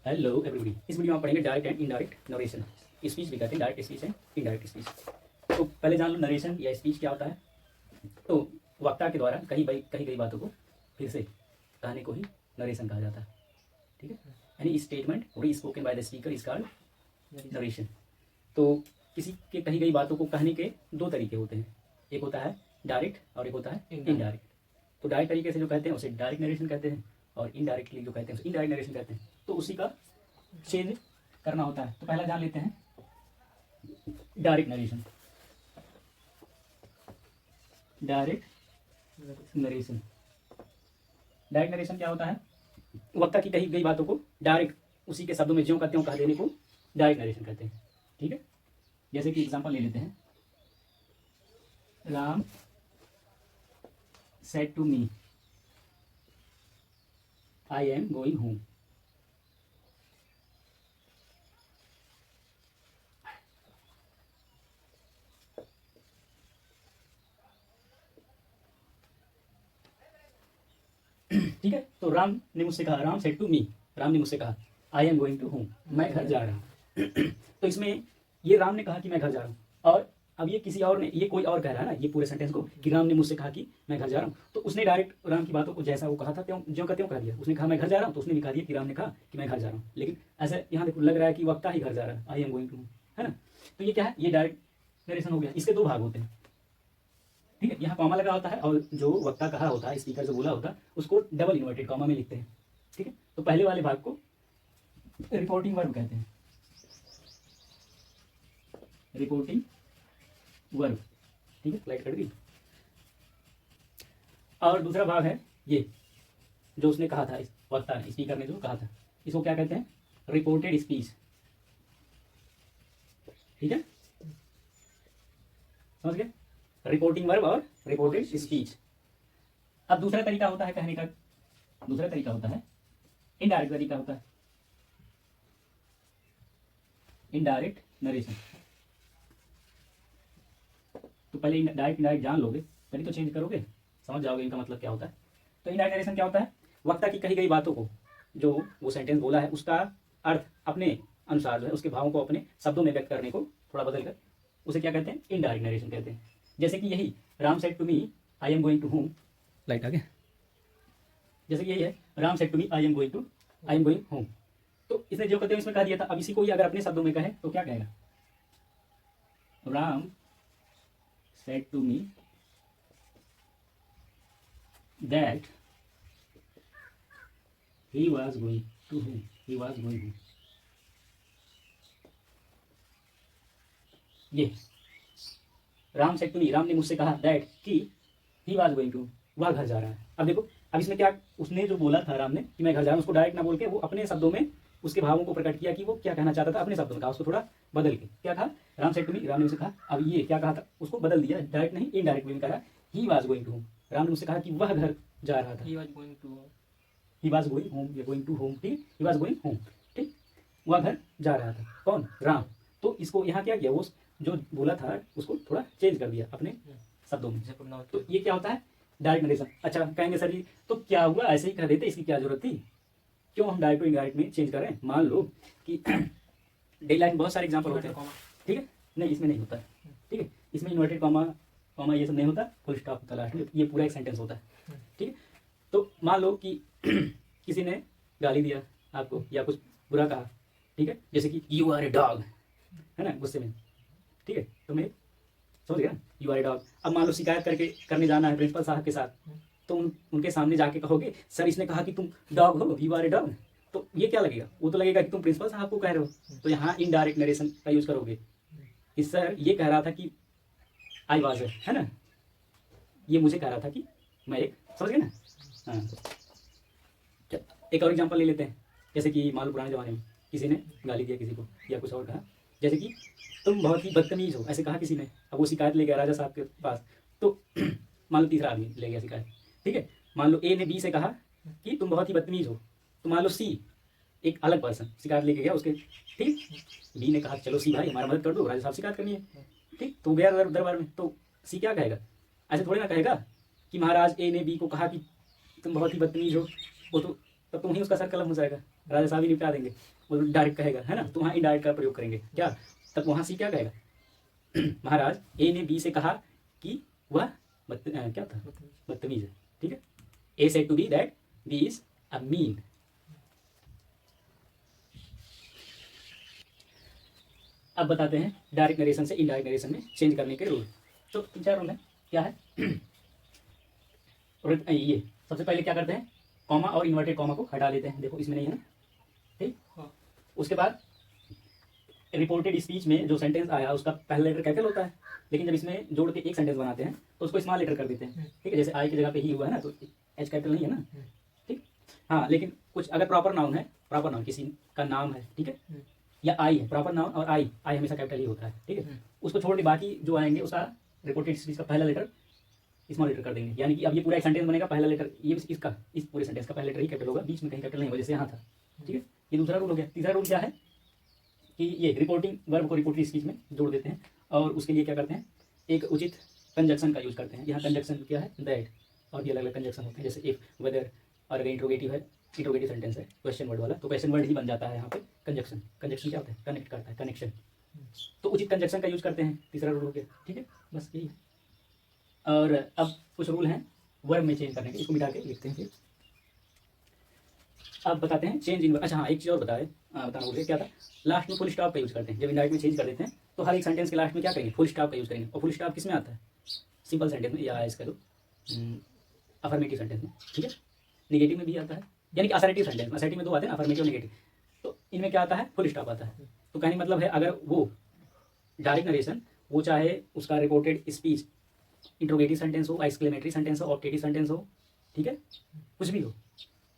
Hello everybody. इस video में आप पढ़ेंगे direct and indirect narration. Speech भी कहते हैं direct speech and indirect speech. तो पहले जान लो नरेशन या स्पीच क्या होता है। तो वक्ता के द्वारा कही गई बातों को फिर से कहने को ही नरेशन कहा जाता है। ठीक है, यानी स्टेटमेंट री spoken by the speaker is called narration. तो किसी के कही गई बातों को कहने के दो तरीके होते हैं, एक होता है डायरेक्ट और एक होता है इनडायरेक्ट। तो डायरेक्ट तरीके से जो कहते हैं उसे डायरेक्ट नरेशन कहते हैं और इनडायरेक्टली जो कहते हैं उसे इनडायरेक्ट नरेशन कहते हैं। तो उसी का चेंज करना होता है। तो पहला जान लेते हैं डायरेक्ट नरेशन। डायरेक्ट नरेशन क्या होता है? वक्ता की कही गई बातों को डायरेक्ट उसी के शब्दों में ज्यों का त्यों कह देने को डायरेक्ट नरेशन कहते हैं। ठीक है, जैसे कि एग्जांपल ले लेते हैं, Ram said to me I am going home. ठीक है, तो राम ने मुझसे कहा, Ram said to me, Ram ने मुझसे कहा I am going to home, मैं घर जा रहा हूँ। तो इसमें ये राम ने कहा कि मैं घर जा रहा हूँ, और अब ये किसी और ने, ये कोई और कह रहा है ना ये पूरे सेंटेंस को कि राम ने मुझसे कहा कि मैं घर जा रहा हूँ। तो उसने डायरेक्ट राम की बातों को जैसा वो कहा था त्यों ज्यों का त्यों कह दिया। उसने कहा मैं घर जा रहा हूँ, तो उसने भी कहा दिया कि राम ने कहा कि मैं घर जा रहा हूँ। लेकिन ऐसा यहाँ देखो लग रहा है कि वक्ता ही घर जा रहा है, I am going to home, है ना। तो ये क्या है, ये डायरेक्ट नरेशन हो गया। इसके दो भाग होते हैं। ठीक है, यहाँ कॉमा लगा होता है और जो वक्ता कहा होता है, स्पीकर जो बोला होता है, उसको डबल इन्वर्टेड कॉमा में लिखते हैं। ठीक है, तो पहले वाले भाग को रिपोर्टिंग वर्ब कहते हैं। रिपोर्टिंग वर्ब, ठीक है, स्लाइड कट गई। और दूसरा भाग है ये जो उसने कहा था, इस वक्ता ने, स्पीकर ने जो कहा था, इसको क्या कहते हैं? Reported speech. ठीक है, समझ गए? रिपोर्टिंग वर्ब और रिपोर्टेड स्पीच। अब दूसरा तरीका होता है कहने का, दूसरा तरीका होता है इनडायरेक्ट तरीका होता है, इनडायरेक्ट नरेशन। तो पहले डायरेक्ट इनडायरेक्ट जान लोगे तभी तो चेंज करोगे, समझ जाओगे इनका मतलब क्या होता है। तो इनडायरेक्ट नरेशन क्या होता है? वक्ता की कही गई बातों को, जो वो सेंटेंस बोला है उसका अर्थ अपने अनुसार जो है, उसके भावों को अपने शब्दों में व्यक्त करने को थोड़ा बदल कर उसे क्या कहते हैं? इनडायरेक्ट नरेशन कहते हैं। जैसे कि यही Ram said to me I am going to home, light आ गया। जैसे कि यही है, Ram said to me I am going home. तो इसने जो कहते हैं इसमें कह दिया था। अब इसी को ही अगर अपने शब्दों में कहे तो क्या कहेगा? Ram said to me that he was going home। ये Ram said to me, Ram ने मुझसे कहा that कि he was going to, वह घर जा रहा है। अब देखो, अब इसमें क्या उसने जो बोला था राम ने कि मैं घर जा रहा हूँ, उसको डायरेक्ट ना बोल के वो अपने शब्दों में उसके भावों को प्रकट किया कि वो क्या कहना चाहता था। अपने शब्दों में कहा, उसको थोड़ा बदल के क्या कहा? Ram said to me, Ram ने मुझसे कहा। अब ये क्या कहा था, उसको बदल दिया, डायरेक्ट नहीं इनडायरेक्ट में कहा he was going to home. Ram ने मुझसे कहा कि वह घर जा रहा था, ही वाज गोइंग होम या गोइंग टू होम। ठीक, ही वाज गोइंग होम। ठीक, वह घर जा रहा था। कौन? राम। तो इसको यहाँ क्या किया, वो जो बोला था उसको थोड़ा चेंज कर दिया अपने शब्दों में। तो ये क्या होता है? Direct narration. अच्छा कहेंगे सर जी तो क्या हुआ, ऐसे ही कर देते, इसकी क्या जरूरत थी, क्यों हम डायरेक्ट टू इनडायरेक्ट में चेंज कर रहे हैं? मान लो कि डेली लाइफ में बहुत सारे एग्जांपल होते हैं। ठीक है, नहीं इसमें नहीं होता है। ठीक है, इसमें इन्वर्टेड कॉमा ये सब नहीं होता, फुल स्टॉप होता लास्ट में, ये पूरा एक सेंटेंस होता है। ठीक है, तो मान लो कि किसी ने गाली दिया आपको या कुछ बुरा कहा, ठीक है, जैसे कि यू आर ए डॉग, है ना, गुस्से में। ठीक है, तुम्हें समझ गया, यू आर ए डॉग। अब मान लो शिकायत करने जाना है प्रिंसिपल साहब के साथ, तो उनके सामने जाके कहोगे सर इसने कहा कि तुम डॉग हो, यू आर ए डॉग। तो ये क्या लगेगा? वो तो लगेगा कि तुम प्रिंसिपल साहब को कह रहे हो। तो यहाँ इनडायरेक्ट नरेशन का यूज करोगे कि सर ये कह रहा था कि आई वाज, है ना, ये मुझे कह रहा था कि मैं एक, समझ गए ना। हाँ, एक और एग्जांपल ले लेते हैं। जैसे कि मान लो पुराने ज़माने में किसी ने गाली दिया किसी को या कुछ और कहा, जैसे कि तुम बहुत ही बदतमीज हो, ऐसे कहा किसी ने। अब वो शिकायत ले गया राजा साहब के पास, तो मान लो तीसरा आदमी ले गया शिकायत। ठीक है, मान लो ए ने बी से कहा कि तुम बहुत ही बदतमीज हो, तो मान लो सी एक अलग पर्सन शिकायत लेके गया उसके। ठीक, बी ने कहा चलो सी भाई हमारा मदद कर दो, राजा साहब शिकायत करनी है। ठीक, तो गया दरबार में, तो सी क्या कहेगा? ऐसे थोड़ी ना कहेगा कि महाराज ए ने बी को कहा कि तुम बहुत ही बदतमीज हो, वो तो तब तो वहीं उसका सर कलम हो जाएगा, राजा साहब ही निपटा देंगे। वो डायरेक्ट कहेगा, है ना, तो वहाँ इनडायरेक्ट का प्रयोग करेंगे क्या, तब वहाँ सी क्या कहेगा, महाराज ए ने बी से कहा कि वह क्या था, बदतमीज है, ठीक है। A said to B that B is a mean. अब बताते हैं डायरेक्ट नरेशन से इनडायरेक्ट नरेशन में चेंज करने के रूल। तो 3-4 रूल है, क्या है और ये सबसे पहले क्या करते हैं, कॉमा और इन्वर्टेड कॉमा को हटा देते हैं, देखो इसमें नहीं है ना, ठीक। उसके बाद रिपोर्टेड स्पीच में जो सेंटेंस आया उसका पहला लेटर कैपिटल होता है, लेकिन जब इसमें जोड़ के एक सेंटेंस बनाते हैं तो उसको स्मॉल लेटर कर देते हैं, ठीक है। जैसे आई की जगह पे ही हुआ है ना, तो एच कैपिटल नहीं है ना, ठीक। हाँ, लेकिन कुछ अगर प्रॉपर नाउन है, प्रॉपर नाउन किसी का नाम है, ठीक है, या आई है, प्रॉपर नाउन और आई हमेशा कैपिटल ही होता है, ठीक है। उसको छोड़ के बाकी जो आएंगे उसका रिपोर्टेड स्पीच का पहला लेटर स्मॉल लेटर कर देंगे, यानी कि अब ये पूरा एक सेंटेंस बनेगा, पहला लेटर ये इसका इस पूरे सेंटेंस का पहला लेटर ही कैपिटल होगा, बीच में कहीं कैपिटल नहीं होगा, जैसे यहाँ था, ठीक है। ये दूसरा रूल हो गया। तीसरा रूल क्या है कि ये रिपोर्टिंग वर्ब को रिपोर्टेड स्पीच में जोड़ देते हैं, और उसके लिए क्या करते हैं, एक उचित कंजक्शन का यूज करते हैं। यहाँ कंजक्शन क्या है, दैट, और भी अलग अलग कंजक्शन होते हैं, जैसे इफ, वेदर, और अगर इंट्रोगेटिव है, इंट्रोगेटिव सेंटेंस है क्वेश्चन वर्ड वाला, तो क्वेश्चन वर्ड ही बन जाता है यहाँ पे कंजक्शन। कंजक्शन क्या होता है, कनेक्ट करता है, कनेक्शन, तो उचित कंजक्शन का यूज करते हैं। तीसरा रूल हो गया, ठीक है, बस यही है। और अब कुछ रूल हैं वर्ब में चेंज करने के, इसको मिटा के लिखते हैं फिर। अब बताते हैं चेंज इन, अच्छा हाँ, एक चीज़ और बताना भूल गए, क्या था, लास्ट में फुल स्टॉप का यूज करते हैं। जब इनडायरेक्ट में चेंज कर देते हैं तो हर एक सेंटेंस के लास्ट में क्या करेंगे, फुल स्टॉप का यूज करेंगे। और फुल स्टॉप किस में आता है, सिंपल सेंटेंस में, या इसका दो अफर्मेटिव सेंटेंस में, ठीक है। निगेटिव में भी आता है, यानी कि असर्टिव सेंटेंस, असर्टिव में दो आते हैं ना, अफर्मेटिव और निगेटिव, तो इनमें क्या आता है, फुल स्टॉप आता है। तो कहने मतलब है, अगर वो डायरेक्ट नरेशन, वो चाहे उसका रिपोर्टेड स्पीच इंट्रोगेटिव सेंटेंस हो, एक्सक्लेमेटरी सेंटेंस हो, ऑप्टेटिव सेंटेंस हो, ठीक है, कुछ भी हो,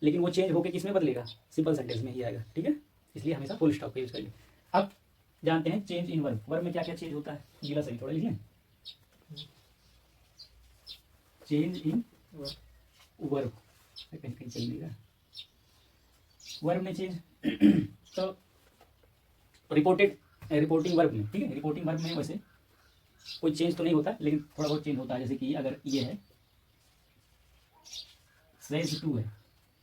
लेकिन वो चेंज होकर किस में बदलेगा, सिंपल सेंटेंस में ही आएगा, ठीक है। इसलिए हमेशा फुल स्टॉप का यूज करेंगे। अब जानते हैं चेंज इन वर्ब, वर्ब में क्या क्या चेंज होता है, गीला सही थोड़ा लिखिए, चेंज इन वर्ब, कहीं कहीं चल नहीं रहा, वर्ब में चेंज तो रिपोर्टिंग वर्ब में, ठीक है, रिपोर्टिंग वर्ब में वैसे कोई चेंज तो नहीं होता, लेकिन थोड़ा बहुत चेंज होता है। जैसे कि अगर ये है सेज टू है,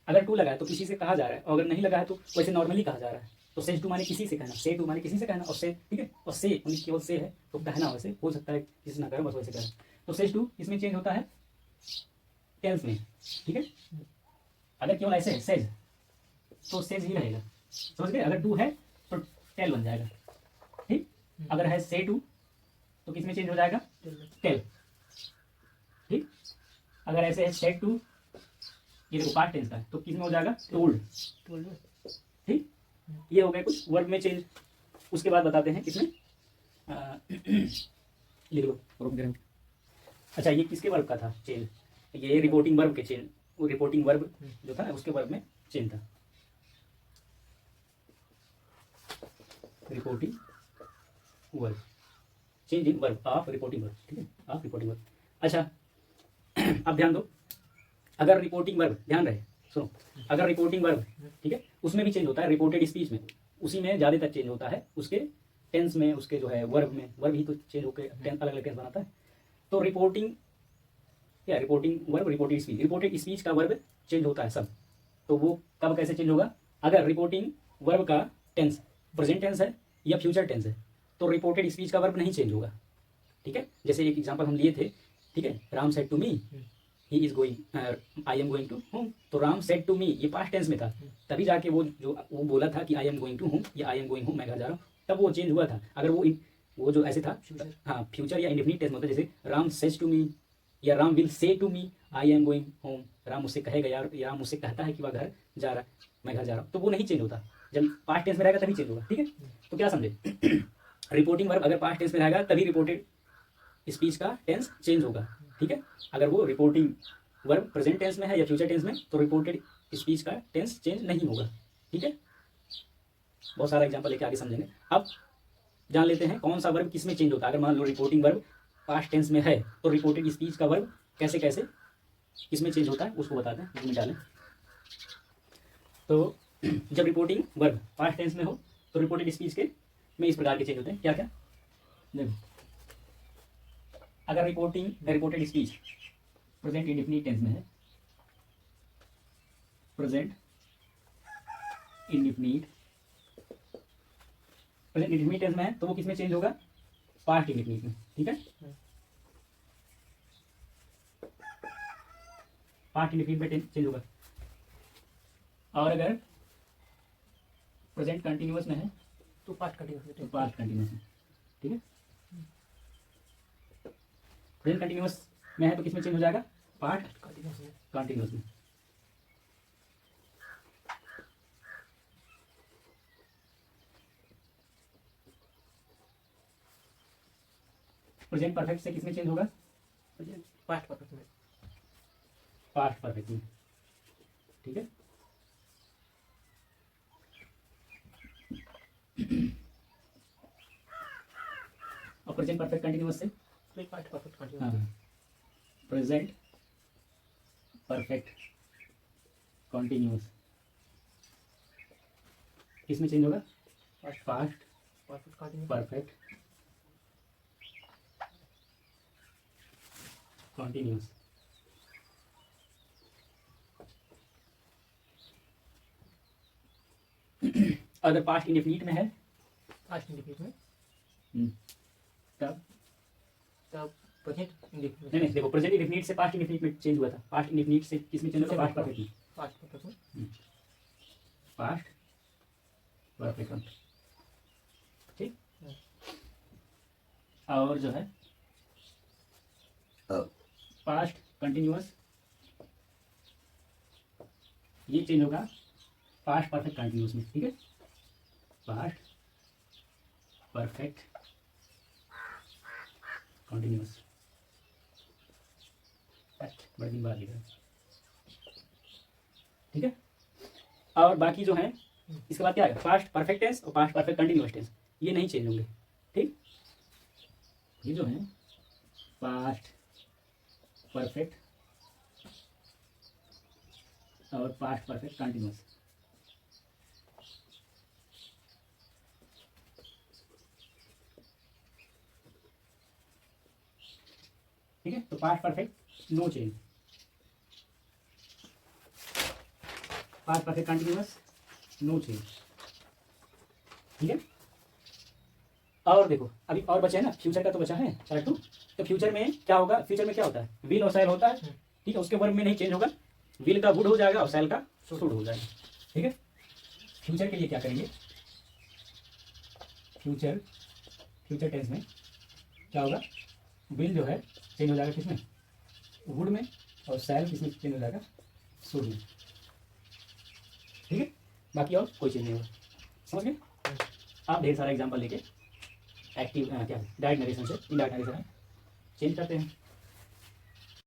अगर टू लगा है तो किसी से कहा जा रहा है, और अगर नहीं लगा है तो वैसे नॉर्मली कहा जा रहा है, तो सेज टू माने किसी से कहना, से टू माने किसी से कहना, और से, ठीक है, और से केवल से है तो कहना, वैसे हो सकता है किसी ना करो, बस वैसे कहना। तो सेज टू इसमें चेंज होता है टेंस में, ठीक है। अगर केवल ऐसे है सेज, तो सेज ही रहेगा, समझ गए। अगर टू है तो टेल बन जाएगा, ठीक। अगर है से टू तो किस में चेंज हो जाएगा, टेल, ठीक। अगर ऐसे है सेड टू, ये देखो पास्ट टेंस का, तो किस में हो जाएगा, टोल्ड, ठीक। ये हो गए कुछ वर्ब में चेंज। उसके बाद बताते हैं किसमें, लिख लो। अच्छा, ये किसके वर्ब का था चेंज, ये रिपोर्टिंग वर्ब के चेंज, वो रिपोर्टिंग वर्ब जो था उसके वर्ब में चेंज था, reporting verb, change in verb of reporting verb, ठीक है, ऑफ रिपोर्टिंग वर्ब। अच्छा, अब ध्यान दो, अगर रिपोर्टिंग वर्ब, ध्यान रहे, सुनो, अगर रिपोर्टिंग वर्ब, ठीक है, उसमें भी चेंज होता है, रिपोर्टेड स्पीच में उसी में ज़्यादातर चेंज होता है, उसके टेंस में, उसके जो है वर्ब में, वर्ब ही तो चेंज होकर टेंस अलग अलग टेंस बनाता है। तो रिपोर्टिंग क्या, रिपोर्टिंग वर्ब, रिपोर्टेड स्पीच का वर्ब चेंज होता है सब। तो वो कब कैसे चेंज होगा, अगर रिपोर्टिंग वर्ब का टेंस प्रेजेंट टेंस है या फ्यूचर टेंस है, तो रिपोर्टेड स्पीच का वर्ब नहीं चेंज होगा, ठीक है। जैसे एक एग्जांपल हम लिए थे, ठीक है, Ram said to me he is going, I am going to home, तो राम सेड टू मी ये पास्ट टेंस में था, तभी जाके वो जो वो बोला था कि I am going to home या आई एम गोइंग होम, मैं घर जा रहा हूँ, तब वो चेंज हुआ था। अगर वो जो ऐसे था, हाँ, फ्यूचर या इंडेफिनिट टेंस में होता है, जैसे राम सेज टू मी या Ram will say to me I am going home, Ram मुझसे कहेगा या राम मुझसे कहता है कि वह घर जा रहा है, मैं घर जा रहा हूँ, तो वो नहीं चेंज होता। जब पास्ट टेंस में रहेगा तभी चेंज होगा, ठीक है। तो क्या समझे, रिपोर्टिंग वर्ब अगर पास्ट टेंस में रहेगा तभी रिपोर्टेड स्पीच का टेंस चेंज होगा, ठीक है। अगर वो रिपोर्टिंग वर्ब प्रेजेंट टेंस में है या फ्यूचर टेंस में, तो रिपोर्टेड स्पीच का टेंस चेंज नहीं होगा, ठीक है। बहुत सारा एग्जांपल लेके आगे समझेंगे। अब जान लेते हैं कौन सा वर्ब किस में चेंज होता है। अगर मान लो रिपोर्टिंग वर्ब पास्ट टेंस में है, तो रिपोर्टेड स्पीच का वर्ब कैसे कैसे किसमें चेंज होता है उसको बताते हैं, इसमें डालें। तो जब रिपोर्टिंग वर्ब पास्ट टेंस में हो तो रिपोर्टेड स्पीच के में इस प्रकार के चेंज होते हैं, क्या क्या, देखो, अगर reported speech present indefinite tense में है, present indefinite present indefinite tense में है तो वो किस में चेंज होगा, पास्ट इंडेफिनिट में, ठीक है। पास्ट इंडेफिनिट में चेंज होगा। और अगर प्रेजेंट कंटिन्यूअस में है तो पास्ट कंटिन्यूअस तो पास्ट कंटिन्यूअस में, ठीक है। प्रेजेंट कंटिन्यूअस में है तो किसमें चेंज हो जाएगा, पास्ट कंटिन्यूअस में। कंटिन्यूअस में। प्रेजेंट परफेक्ट से किसमें चेंज होगा, पास्ट परफेक्ट में। पास्ट परफेक्ट में, ठीक है। और प्रेजेंट परफेक्ट कंटिन्यूअस से, तो पास्ट परफेक्ट कंटिन्यूअस। हाँ, प्रेजेंट परफेक्ट कंटिन्यूअस किसमें चेंज होगा, past perfect continuous. Perfect continuous. अगर पास्ट इंडेफिनिट में है पास्ट इंडेफिनिट में तब, तब प्रेजेंट इंडेफिनिट। नहीं देखो, प्रेजेंट इंडेफिनिट से पास्ट इंडेफिनिट में चेंज हुआ था, पास्ट इंडेफिनिट से किसमें चेंज हुआ, पास्ट परफेक्ट में, पास्ट परफेक्ट में। पास्ट परफेक्ट, ठीक। और जो है पास्ट कंटिन्यूअस, ये चेंज होगा पास्ट परफेक्ट कंटिन्यूअस में, ठीक है। पास्ट परफेक्ट कंटिन्यूअस, बड़ी दिन बाद लिखा, ठीक है। और बाकी जो है इसके बाद क्या आएगा, पास्ट परफेक्ट टेंस और पास्ट परफेक्ट कंटिन्यूअस टेंस, ये नहीं चेंज होंगे, ठीक। ये जो है पास्ट परफेक्ट और पास्ट परफेक्ट कंटिन्यूअस, ठीक है। तो past perfect no change, past perfect continuous no change, ठीक है। और देखो अभी और बचा है ना, फ्यूचर का तो बचा है चार्ट 2। तो फ्यूचर में क्या होगा, फ्यूचर में क्या होता है, विल और शैल होता है, ठीक है। उसके वर्ब में नहीं चेंज होगा, विल का वुड हो जाएगा और शैल का शुड हो जाएगा, ठीक है। फ्यूचर के लिए क्या करेंगे, फ्यूचर टेंस में क्या होगा, विल जो है चेंज हो जाएगा किसमें, वुड में, और शैल किसमें चेंज हो जाएगा, शुड में, ठीक है। बाकी और कोई चेंज नहीं होगा, समझ गए। आप ढेर सारा एग्जाम्पल लेके एक्टिव क्या डायरेक्ट नरेशन से इनडायरेक्ट नरेशन चेंज करते हैं।